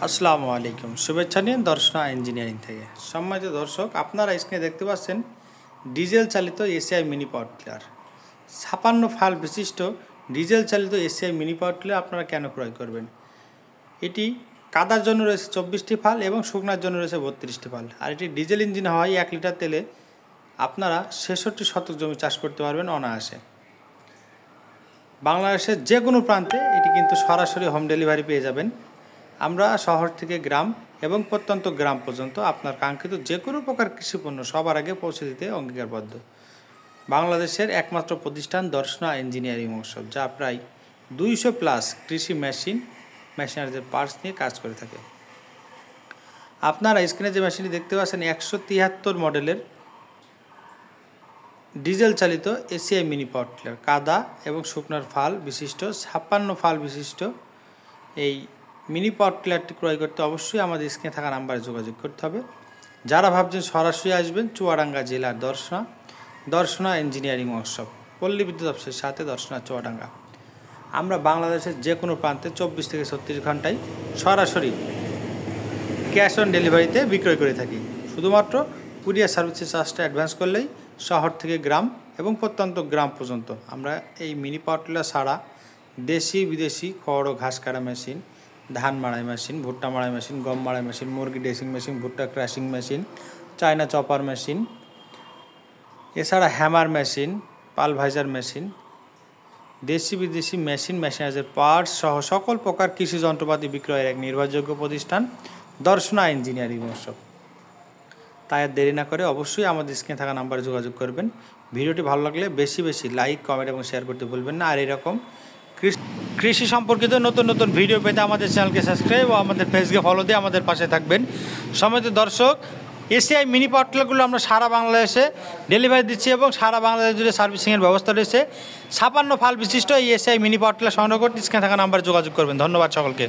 আসসালামু আলাইকুম, শুভেচ্ছা নিন দর্শনা ইঞ্জিনিয়ারিং থেকে। সম্মানিত দর্শক, আপনারা স্ক্রিনে দেখতে পাচ্ছেন ডিজেল চালিত এসিআই মিনি পাওয়ার টিলার। 56 ফাল বিশিষ্ট ডিজেল চালিত এসিআই মিনি পাওয়ার টিলার আপনারা কেন ক্রয় করবেন? এটি কাদার জন্য রয়েছে 24টি ফাল এবং শুকনার জন্য রয়েছে 32টি ফাল। আর এটি ডিজেল ইঞ্জিন হওয়ায় 1 লিটার তেলে আপনারা 66 শতক জমি চাষ করতে পারবেন অনায়াসে। বাংলাদেশের যে কোনো প্রান্তে এটি কিন্তু সরাসরি হোম ডেলিভারি পেয়ে যাবেন। আমরা শহর থেকে গ্রাম এবং প্রত্যন্ত গ্রাম পর্যন্ত আপনার কাঙ্ক্ষিত যে কোনো প্রকার কৃষিপণ্য সবার আগে পৌঁছে দিতে অঙ্গীকারবদ্ধ। বাংলাদেশের একমাত্র প্রতিষ্ঠান দর্শনা ইঞ্জিনিয়ারিং ওয়ার্কশপ, যা প্রায় 200+ কৃষি মেশিনারিজের পার্টস নিয়ে কাজ করে থাকে। আপনারা স্ক্রিনে যে মেশিনটি দেখতে পাচ্ছেন 173 মডেলের ডিজেল চালিত এসিআই মিনি পাওয়ার টিলার, কাদা এবং শুকনার ফাল বিশিষ্ট 56 ফাল বিশিষ্ট এই মিনি পাওয়ার টিলারটি ক্রয় করতে অবশ্যই আমাদের স্ক্রিনে থাকা নাম্বারে যোগাযোগ করতে হবে। যারা ভাবছেন সরাসরি আসবেন, চুয়াডাঙ্গা জেলার দর্শনা ইঞ্জিনিয়ারিং ওয়ার্কশপ, পল্লী বিদ্যুৎ অফিসের সাথে দর্শনা চুয়াডাঙ্গা। আমরা বাংলাদেশের যে কোনো প্রান্তে 24 থেকে 36 ঘন্টায় সরাসরি ক্যাশ অন ডেলিভারিতে বিক্রয় করে থাকি। শুধুমাত্র কুরিয়ার সার্ভিসের চার্জটা অ্যাডভান্স করলেই শহর থেকে গ্রাম এবং প্রত্যন্ত গ্রাম পর্যন্ত আমরা এই মিনি পাওয়ার টিলার ছাড়া দেশি বিদেশি খড় ও ঘাস কাটা মেশিন, ধান মাড়াই মেশিন, ভুট্টা মাড়াই মেশিন, গম মাড়াই মেশিন, মুরগি ড্রেসিং মেশিন, ভুট্টা crushing machine, China chopper machine, এছাড়া হ্যামার মেশিন, পালভাইজার মেশিন, দেশি বিদেশি মেশিনারিজের পার্টস সহ সকল প্রকার কৃষি যন্ত্রপাতি বিক্রয়ের এক নির্ভরযোগ্য প্রতিষ্ঠান দর্শনা ইঞ্জিনিয়ারিং ওয়ার্কশপ। তাই আর দেরি না করে অবশ্যই আমাদের স্ক্রিনে থাকা নাম্বারে যোগাযোগ করবেন। ভিডিওটি ভালো লাগলে বেশি বেশি লাইক, কমেন্ট এবং শেয়ার করতে ভুলবেন না। আর এরকম কৃষি সম্পর্কিত নতুন নতুন ভিডিও পেতে আমাদের চ্যানেলকে সাবস্ক্রাইব ও আমাদের পেজকে ফলো দিয়ে আমাদের পাশে থাকবেন। সম্মানিত দর্শক, এসিআই মিনি পাওয়ার টিলারগুলো আমরা সারা বাংলাদেশে ডেলিভারি দিচ্ছি এবং সারা বাংলাদেশ জুড়ে সার্ভিসিংয়ের ব্যবস্থা রয়েছে। 56 ফাল বিশিষ্ট এই এসিআই মিনি পাওয়ার টিলার সংগ্রহ করতে স্ক্রিনে থাকা নাম্বারে যোগাযোগ করবেন। ধন্যবাদ সকলকে।